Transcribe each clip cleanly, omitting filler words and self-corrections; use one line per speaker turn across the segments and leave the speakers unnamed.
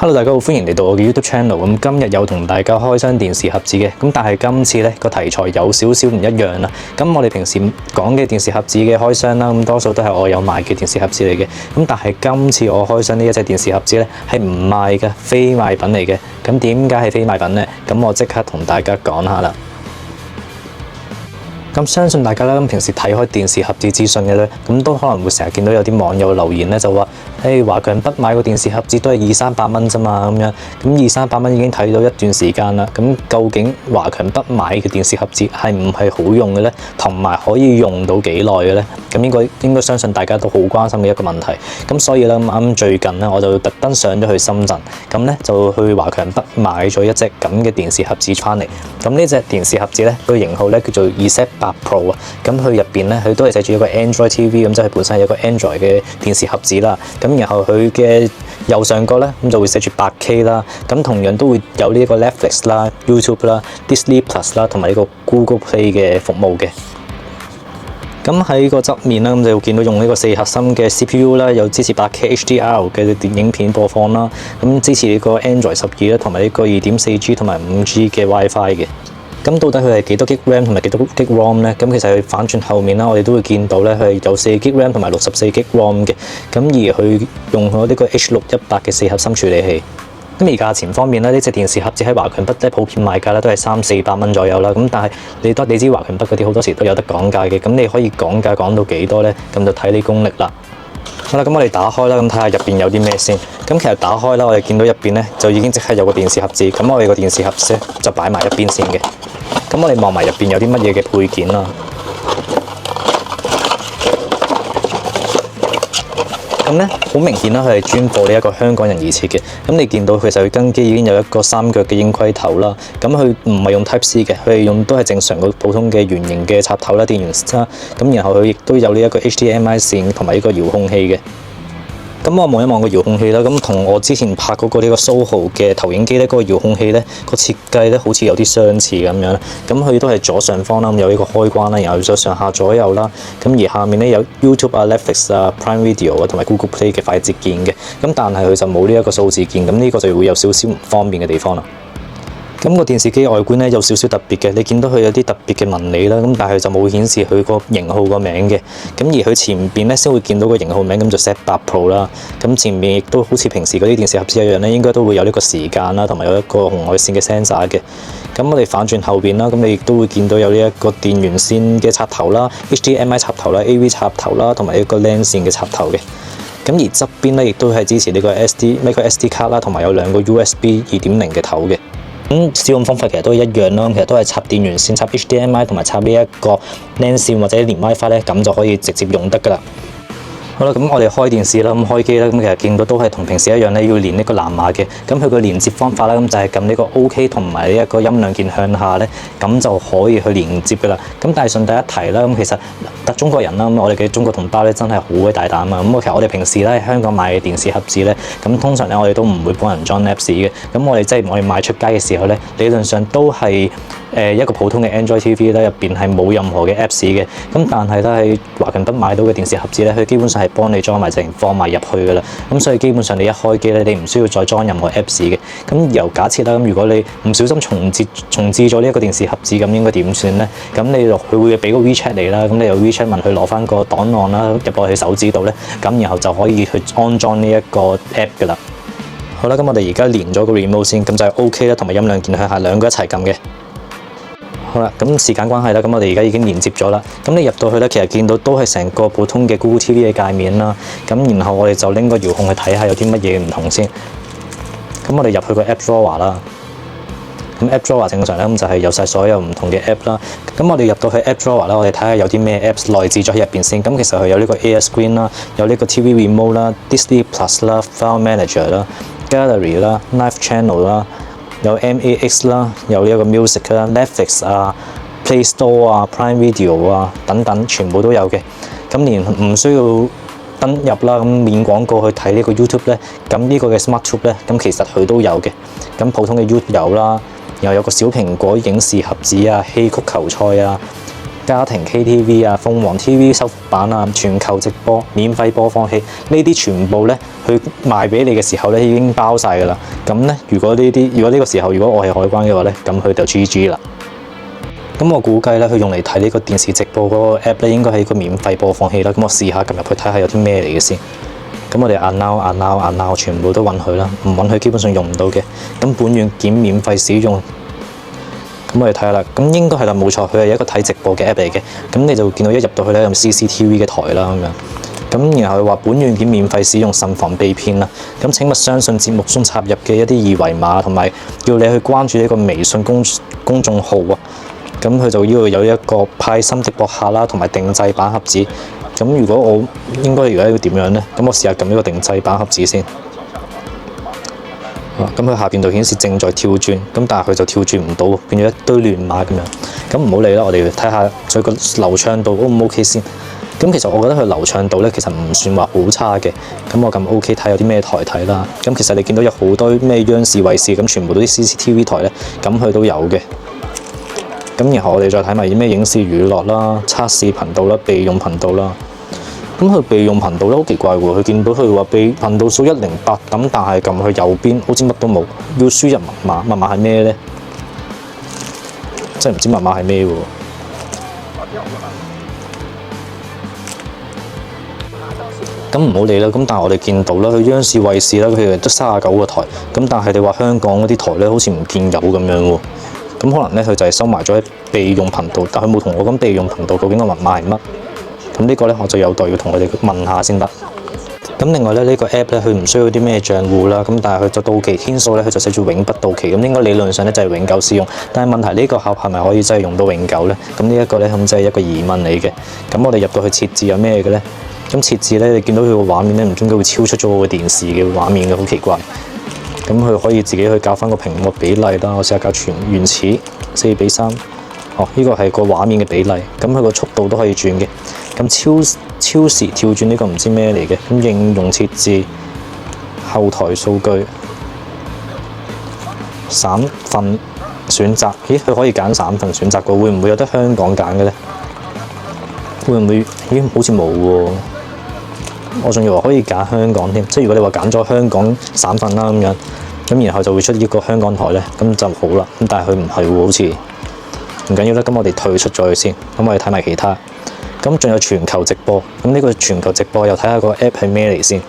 Hello， 大家好，歡迎嚟到我嘅 YouTube channel。咁今日有同大家開箱電視盒子嘅，咁但係今次呢個題材有少少唔一樣啦。咁我哋平時講嘅電視盒子嘅開箱啦，咁多數都係我有賣嘅電視盒子嚟嘅。咁但係今次我開箱呢一隻電視盒子呢，係唔賣嘅，非賣品嚟嘅。咁點解係非賣品呢？咁我即刻同大家講下啦。咁相信大家咧，平時睇開電視盒子資訊嘅咧，咁都可能會成日見到有啲網友留言咧，就話：華強北買個電視盒子都係200-300蚊啫嘛，咁樣。咁200-300蚊已經睇到一段時間啦。咁究竟華強北買嘅電視盒子係唔係好用嘅咧？同埋可以用到幾耐嘅咧？咁應該相信大家都好關心嘅一個問題。咁所以咧，啱最近咧，我就特登上咗去深圳，咁咧就去華強北買咗一隻咁嘅電視盒子翻嚟。咁呢隻電視盒子咧，個型號咧叫做 Z8 Pro 啊。咁佢入邊咧，佢都係寫住一個 Android TV，咁即係本身有一個 Android 嘅電視盒子啦。咁然後佢嘅右上角咧，咁就會寫住 8K 啦。咁同樣都會有呢一個 Netflix 啦、YouTube 啦、Disney Plus 啦，同埋呢個 Google Play 嘅服務嘅。咁喺個側面啦，咁就會見到用呢個4核心嘅 CPU 啦，有支持 8K HDR 嘅電影片播放啦，咁支持呢個 Android 12啦，同埋呢個2.4G 同埋5G 嘅 WiFi 嘅。咁到底佢係幾多 GB RAM 同埋幾多 GB ROM 咧？咁其實佢反轉後面啦，我哋都會見到咧，佢係有4 GB RAM 同埋64 GB ROM 嘅。咁而佢用咗呢個 H618嘅4核心處理器。咁而價錢方面咧，呢隻電視盒子喺華強北咧普遍賣價咧都係300-400蚊左右啦。咁但係你知華強北嗰啲好多時都有得講價嘅，咁你可以講價講到幾多咧？咁就睇你功力啦。好啦，咁我哋打開啦，咁睇下入邊有啲咩先。咁其實打開啦，我哋見到入邊咧就已經即刻有個電視盒子。咁我哋個電視盒子就擺埋一邊先嘅。咁我哋望埋入邊有啲乜嘢嘅配件啦。咁咧好明顯啦，佢係專貨呢一個香港人而設嘅。咁你見到其實佢根基已經有一個3腳嘅英規頭啦。咁佢唔係用 Type C 嘅，佢係都係正常個普通嘅圓形嘅插頭啦，電源啦。咁然後佢亦都有呢一個 HDMI 線同埋呢個遙控器嘅。咁我望一望個遙控器啦，咁同我之前拍嗰個呢個 SOHO 嘅投影機咧，嗰個遙控器咧個設計咧好似有啲相似咁樣。咁佢都係左上方啦，咁有呢個開關啦，然後再上下左右啦。咁而下面咧有 YouTube 啊、Netflix 啊、Prime Video 啊同埋 Google Play 嘅快捷鍵嘅。咁但係佢就冇呢一個數字鍵，咁呢個就會有少少唔方便嘅地方啦。咁個電視機外觀咧有少少特別嘅，你見到佢有啲特別嘅紋理啦，咁但係就冇顯示佢個型號個名嘅。咁而佢前邊咧先會見到個型號名，咁就 Z8 Pro 啦。咁前面亦都好似平時嗰啲電視盒子一樣咧，應該都會有呢個時間啦，同埋有一個紅外線嘅 sensor 嘅。咁我哋反轉後邊啦，咁你亦都會見到有呢一個電源線嘅插頭啦、HDMI 插頭啦、AV 插頭啦，同埋一個 LAN 線嘅插頭嘅。咁而側邊咧亦都係支持呢個 micro SD 卡啦，同埋有2個 USB 2.0嘅頭嘅。使用方法其實都一樣咯，其實都係插電源線、插 HDMI 同埋插呢一個 LAN 線或者連 WiFi 咧，咁就可以直接用得噶啦。好啦，咁我哋開電視啦，咁開機啦，咁其實見到都係同平時一樣咧，要連呢個藍牙嘅。咁佢個連接方法啦，咁就係撳呢個 OK 同埋呢一個音量鍵向下咧，咁就可以去連接噶啦。咁但係順帶一提啦，咁其實中國人啦，咁我哋嘅中國同胞咧真係好鬼大膽啊！咁其實我哋平時咧喺香港買嘅電視盒子咧，咁通常咧我哋都唔會幫人裝 Apps 嘅。咁我哋買出街嘅時候咧，理論上都係一個普通嘅 Android TV 咧，入邊係冇任何嘅 Apps 嘅。咁但係咧喺華強北買到嘅電視盒子咧，佢基本上係幫你裝埋，淨放埋入去噶啦。咁所以基本上你一開機咧，你唔需要再裝任何 Apps 嘅。咁由假設啦，咁如果你唔小心重置咗呢一個電視盒子，咁應該點算咧？咁佢會俾個 WeChat 你啦，咁你有 WeChat問佢攞翻個檔案啦，入落去手指度咧，咁然後就可以去安裝呢一個 App 噶啦。好啦，咁我哋而家連咗個 remote 先，咁就係 OK 啦，同埋音量鍵向下兩個一齊撳嘅。好啦，咁時間關係啦，咁我哋而家已經連接咗啦。咁你入到去咧，其實見到都係成個普通嘅 Google TV 嘅界面啦。咁然後我哋就拎個遙控去睇下有啲乜嘢唔同先。咁我哋入去個 App Drawer 啦。咁 App Drawer 正常咧，咁就係有晒所有唔同嘅 App 啦。咁我哋入到去 App Drawer 啦，我哋睇下有啲咩 Apps 內置咗喺入邊先。咁其實佢有呢個 Air Screen 啦，有呢個 TV Remote 啦、Disney Plus 啦、File Manager 啦、Gallery 啦、Live Channel 啦。有 MAX 啦，有呢一個 Music 啦、Netflix 啊、Play Store 啊、Prime Video 啊等等，全部都有嘅。咁連唔需要登入啦，咁免廣告去睇呢個 YouTube 咧，咁呢個嘅 SmartTube 咧，咁其實佢都有嘅。咁普通嘅 YouTube 有啦，然後有個小蘋果影視盒子啊、戲曲球賽啊、家庭 KTV 啊、鳳凰 TV 修復版啊、全球直播、免費播放器呢啲全部咧，佢賣俾你嘅時候咧已經包晒㗎啦。咁咧，如果呢個時候如果我係海關嘅話咧，咁佢就 GG 啦。咁我估計咧，佢用嚟睇呢個電視直播嗰個 app 咧，應該係一個免費播放器啦。咁我試下撳入去睇下有啲咩嚟嘅先。咁我哋 allow 全部都允許啦，唔允許基本上用唔到嘅。咁本軟件免費使用。咁我哋睇下啦，咁應該係啦，冇錯，佢係一個睇直播嘅 app 嚟嘅。咁你就見到一入到去咧有 CCTV 嘅台啦咁樣。咁然後佢話本軟件免費使用，慎防被騙啦。咁請勿相信節目中插入嘅一啲二維碼，同埋要你去關注呢個微信公眾號啊。咁佢就要有一個派心的博客啦，同埋定制版盒子。咁如果我應該而家要點樣呢？咁我試下撳呢個定制版盒子先。咁佢下邊度顯示正在跳轉，咁但係佢就跳轉唔到，變咗一堆亂碼咁樣。咁唔好理啦，我哋睇下佢個流暢度 O 唔 OK 先。咁其實我覺得佢流暢度咧，其實唔算話好差嘅。咁我撳 OK 睇有啲咩台睇啦。咁其實你見到有好多咩央視、衛視，咁全部都啲 CCTV 台咧，咁佢都有嘅。咁然後我哋再睇埋啲咩影視娛樂啦、測試頻道啦、備用頻道啦。咁佢備用頻道咧好奇怪喎，佢見到佢話備頻道數108，咁但係撳去右邊好似乜都冇，要輸入密碼，密碼係咩咧？真係唔知密碼係咩喎。咁唔好理啦，咁但係我哋見到啦，佢央視、衛視啦，佢哋得39個台，咁但係你話香港嗰啲台咧，好似唔見有咁樣喎。咁可能咧佢就係收埋咗喺備用頻道，但佢冇同我講備用頻道究竟個密碼係乜。咁呢個咧我就有待要同佢哋問下先得。咁另外咧呢個 app 咧佢唔需要啲咩賬戶啦，咁但係佢就到期天數咧佢就寫住永不到期，咁應該理論上咧就係永久使用。但係問題呢個盒係咪可以真係用到永久咧？咁呢一個咧咁真係一個疑問嚟嘅。咁我哋入到去設置有咩嘅咧？咁設置咧你見到佢個畫面咧唔知點解會超出咗我個電視嘅畫面嘅，好奇怪。咁佢可以自己去校翻個屏幕比例啦，我試下校全原始4:3。呢個係個畫面嘅比例，咁佢個速度都可以轉嘅。咁超時跳轉呢個唔知咩嚟嘅。咁應用設置、後台數據、省份選擇，咦佢可以揀省份選擇嘅，會唔會有得香港揀嘅咧？會唔會？咦好似冇喎。我仲以為可以揀香港添，即係如果你話揀咗香港省份啦咁樣，咁然後就會出呢個香港台咧，咁就好啦。咁但係佢唔係喎，好似。唔緊要啦，咁我哋退出咗佢先，咁我哋睇埋其他。咁仲有全球直播，咁呢個全球直播又睇下個 app 係咩嚟先，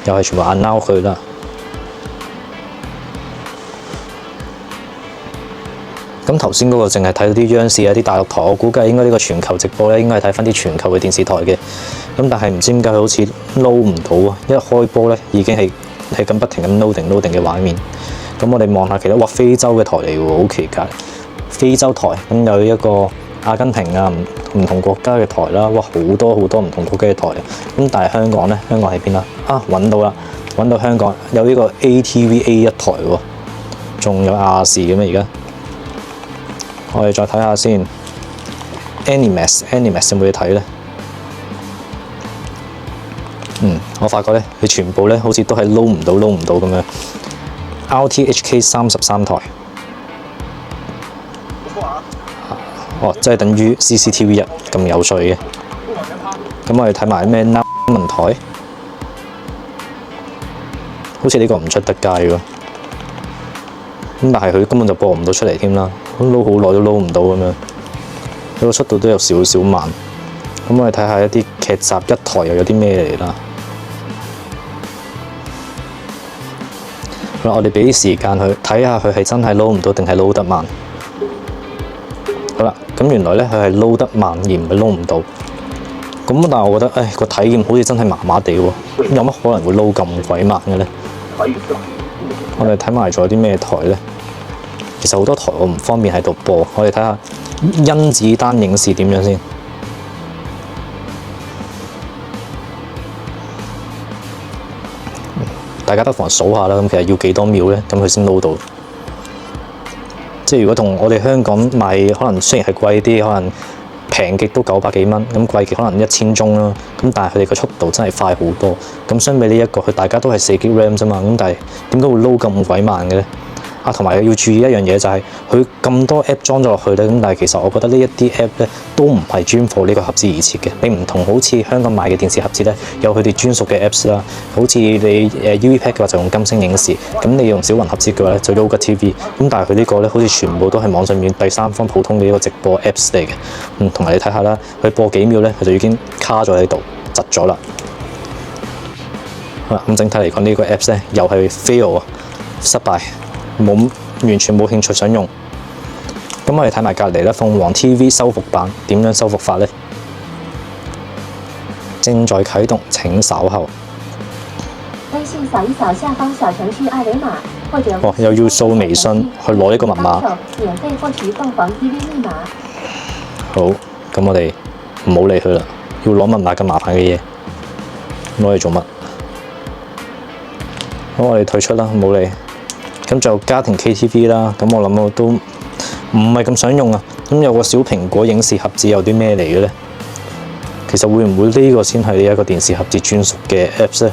又係全部 allow 佢啦。咁頭先嗰個淨係睇到啲央視啊、啲大陸台，我估計應該呢個全球直播咧，應該係睇翻啲全球嘅電視台嘅。咁但係唔知點解佢好似 load 唔到啊！一開波咧已經係咁不停咁 loading 嘅畫面。咁我哋望下其他，哇非洲嘅台嚟喎，好奇怪。非洲台咁有一個阿根廷啊，唔同國家嘅台啦，哇好多唔同國家嘅台啊！咁但係香港咧，香港喺邊啊？揾到啦，揾到香港有呢個 ATV A1 台喎，仲有亞視嘅咩而家？我哋再睇下先 ，Animax 有冇嘢睇咧？我發覺咧，佢全部咧好似都係撈唔到咁樣。RTHK 33台。即係等於 CCTV1咁有趣嘅。咁我哋睇埋咩 Now 新聞台，好似呢個唔出得街喎。咁但係佢根本就播唔到出嚟添啦，撈好耐都撈唔到咁樣，佢個速度都有少少慢。咁我哋睇下一啲劇集一台又有啲咩嚟啦。好啦，我哋俾啲時間去睇下佢係真係撈唔到定係撈得慢。好啦，咁原來咧佢係撈得慢而唔係撈唔到。咁但係我覺得，個體驗好似真係麻麻地喎。有乜可能會撈咁鬼慢嘅咧？我哋睇埋仲有啲咩台咧？其實好多台我唔方便喺度播，我哋睇下甄子丹影視點樣先。大家不妨數下啦。咁其實要幾多秒咧？咁佢先撈到。即係如果同我哋香港買，可能雖然係貴啲，可能平極都900幾蚊，咁貴極可能1000鐘啦。咁但係佢哋個速度真係快好多。咁相比呢一個，佢大家都係4GB RAM 啫嘛。咁但係點解會撈咁鬼慢嘅咧？同埋要注意一樣嘢就係佢咁多 app 裝咗落去咧，咁但係其實我覺得呢一啲 app 咧都唔係專貨呢個盒子而設嘅。你唔同好似香港買嘅電視盒子咧，有佢哋專屬嘅 apps 啦，好似你UEPack 嘅話就用金星影視，咁你用小雲盒子嘅話咧就 Yoga TV，咁但係佢呢個咧好似全部都係網上面第三方普通嘅一個直播 apps 嚟嘅。同埋你睇下啦，佢播幾秒咧，佢就已經卡咗喺度，窒咗啦。好啦，咁整體嚟講呢個 apps 咧又係 fail 啊，失敗，完全冇興趣想用。咁我哋睇埋隔離咧，鳳凰 TV 修復版點樣修復法咧？正在啟動，請稍後。
微信掃一掃下方小程序二維碼，或者
又要掃微信去攞呢個密碼。
免費獲取鳳凰 TV 密碼。
好，咁我哋唔好理佢啦，要攞密碼咁麻煩嘅嘢，攞嚟做乜？好，我哋退出啦，唔好理。咁就家庭 KTV 啦，咁我諗我都唔係咁想用啊。咁有個小蘋果影視盒子有啲咩嚟嘅咧？其實會唔會呢個先係呢一個電視盒子專屬嘅 Apps 咧？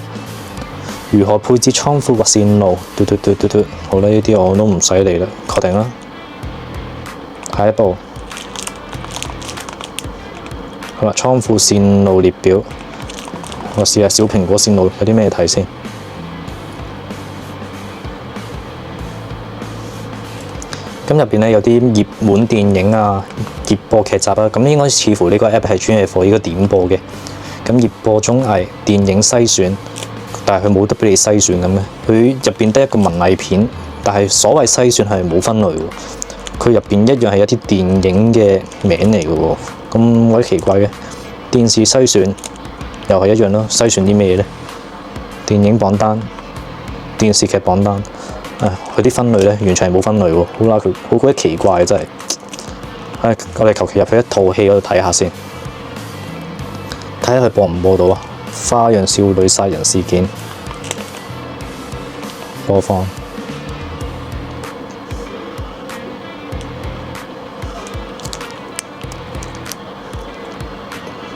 如何配置倉庫或線路？嘟，好啦，呢啲我都唔使理啦，確定啦。下一步，好啦，倉庫線路列表，我試下小蘋果線路有啲咩睇先。咁入邊咧有啲熱門電影啊、熱播劇集啊，咁應該似乎呢個 app 係專係for呢個點播嘅。咁熱播綜藝、電影篩選，但係佢冇得俾你篩選咁咩？佢入邊得一個文藝片，但係所謂篩選係冇分類喎。佢入邊一樣係一啲電影嘅名嚟嘅喎，咁鬼奇怪嘅。電視篩選又係一樣咯，篩選啲咩嘢咧？電影榜單、電視劇榜單。佢啲分類咧完全係冇分類喎，好啦，佢好鬼奇怪真係。我哋求其入去一套戲嗰度睇下先，睇下佢播唔播到啊？《花樣少女殺人事件》播放，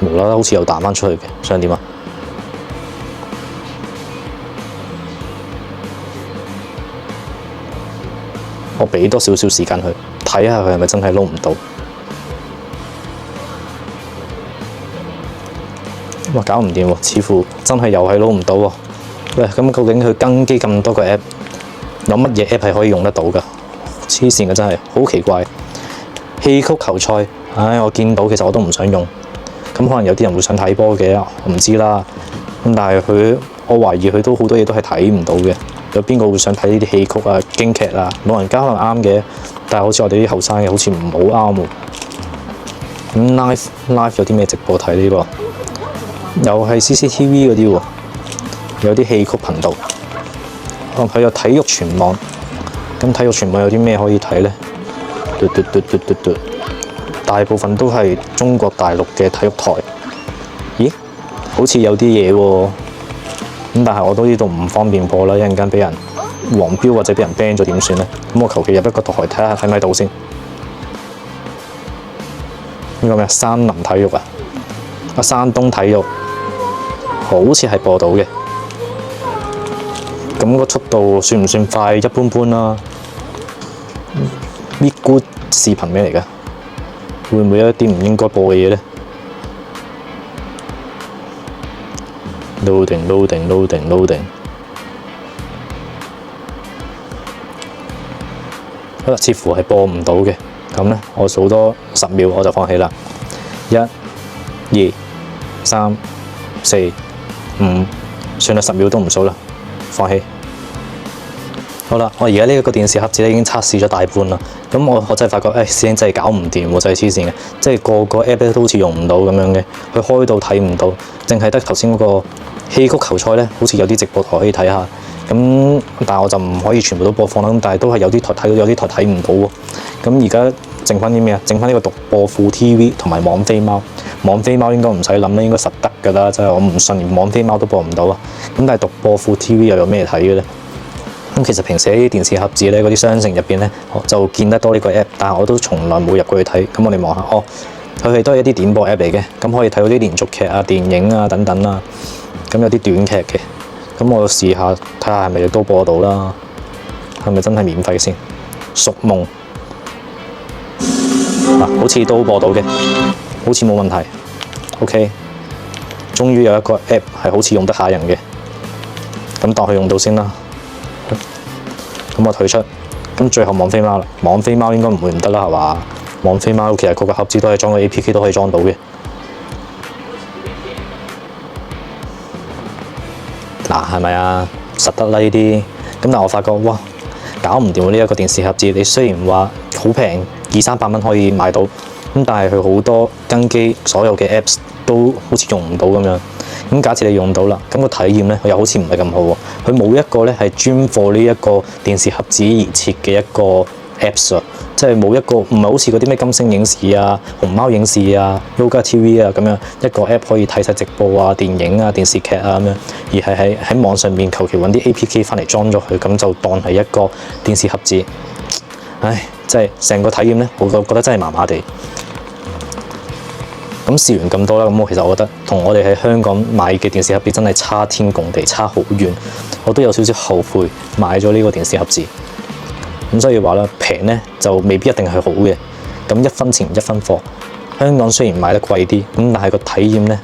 無啦啦好似又彈翻出去嘅，想點啊？我俾多少少時間去睇下佢係咪真係撈唔到。哇，搞唔掂喎，似乎真係又係撈唔到喎。喂，咁究竟佢更機咁多個 app， 有乜嘢 app 係可以用得到㗎？黐線嘅真係，好奇怪。戲曲球賽，我見到其實我都唔想用。咁可能有啲人會想睇波嘅，我唔知啦。咁但係我懷疑佢都好多嘢都係睇唔到嘅。有邊個會想睇呢啲戲曲啊、京劇啊？老人家可能啱嘅，但係好似我哋啲後生嘅，好似唔好啱喎。咁 live 有啲咩直播睇呢個？又係 CCTV 嗰啲喎，有啲戲曲頻道。佢有體育全網。咁體育全網有啲咩可以睇咧？大部分都係中國大陸嘅體育台。咦？好似有啲嘢喎。咁但係我都呢度唔方便播啦，一陣間俾人黃標或者俾人 ban 咗點算咧？咁我求其入一個台睇下睇唔睇到先。呢個咩？山林體育啊？山東體育好似係播到嘅。咁個速度算唔算快？一般般啦。咪咕視頻咩嚟㗎？會唔會有一啲唔應該播嘅嘢咧？loading。好啦，似乎係播唔到嘅。咁咧，我數多10秒我就放棄啦。1、2、3、4、5，算啦，10秒都唔數啦，放棄。好啦，我而家呢個電視盒子咧已經測試咗大半啦。咁我真係發覺，師兄真係搞唔掂喎，真係黐線嘅。即係個 app 咧都好似用唔到咁樣嘅，佢開到睇唔到，淨係得頭先嗰個戲曲球賽咧，好似有啲直播台可以睇下。咁但係我就唔可以全部都播放啦。咁但係都係有啲台睇到，有啲台睇唔到喎。咁而家剩翻啲咩啊？剩翻呢個獨播富 TV 同埋網飛貓。網飛貓應該唔使諗啦，應該實得㗎啦。真係我唔信連網飛貓都播唔到啊。咁但係獨播富 TV 又有咩睇嘅咧？咁其實平時喺啲電視盒子咧，嗰啲商城入邊咧，就見得多呢個 app， 但係我都從來冇入過去睇。咁我哋望下，佢哋都係一啲點播 app 嚟嘅，咁可以睇到啲連續劇啊、電影啊等等啦。咁有啲短劇嘅，咁我試下睇下係咪都播到啦。係咪真係免費先？屬夢嗱，好似都播到嘅，好似冇問題。OK， 終於有一個 app 係好似用得下人嘅，咁當佢用到先啦。咁我退出，咁最後網飛貓啦。網飛貓應該唔會唔得啦，係嘛？網飛貓其實個盒子都係裝個 APK 都可以裝到嘅。嗱，係咪啊？實得啦呢啲。咁但係我發覺，哇，搞唔掂呢一個電視盒子。你雖然話好平，200-300蚊可以買到，咁但係佢好多跟機所有嘅 Apps 都好似用唔到咁樣。咁假設你用到啦，咁個體驗咧又好似唔係咁好喎。佢冇一個咧係專貨呢一個電視盒子而設嘅一個 Apps 啊，即係冇一個唔係好似嗰啲咩金星影視啊、熊貓影視啊、Yoga TV 啊咁樣一個 App 可以睇晒直播啊、電影啊、電視劇啊咁樣，而係喺網上面求其揾啲 APK 翻嚟裝咗佢，咁就當係一個電視盒子。唉，即係成個體驗咧，我覺得真係麻麻地。咁試完咁多啦，咁我其實我覺得同我哋喺香港買嘅電視盒子真係差天共地，差好遠。我都有少少後悔買咗呢個電視盒子。咁所以話啦，平咧就未必一定係好嘅。咁一分錢一分貨。香港雖然買得貴啲，咁但係個體驗咧，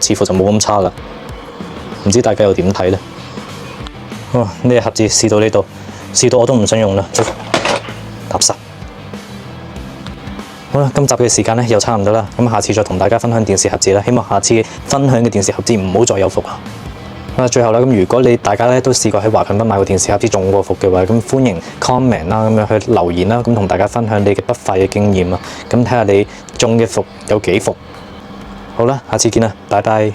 似乎就冇咁差啦。唔知大家又點睇咧？呢個盒子試到呢度，試到我都唔想用啦，垃圾。好啦，今集嘅時間咧又差唔多啦，咁下次再同大家分享電視盒子啦。希望下次分享嘅電視盒子唔好再有伏啦。最後啦，咁如果大家咧都試過喺華強北買過電視盒子中過伏嘅話，咁歡迎 comment 啦，咁樣去留言啦，咁同大家分享你嘅不快嘅經驗啊，咁睇下你中嘅伏有幾伏。好啦，下次見啦，拜拜。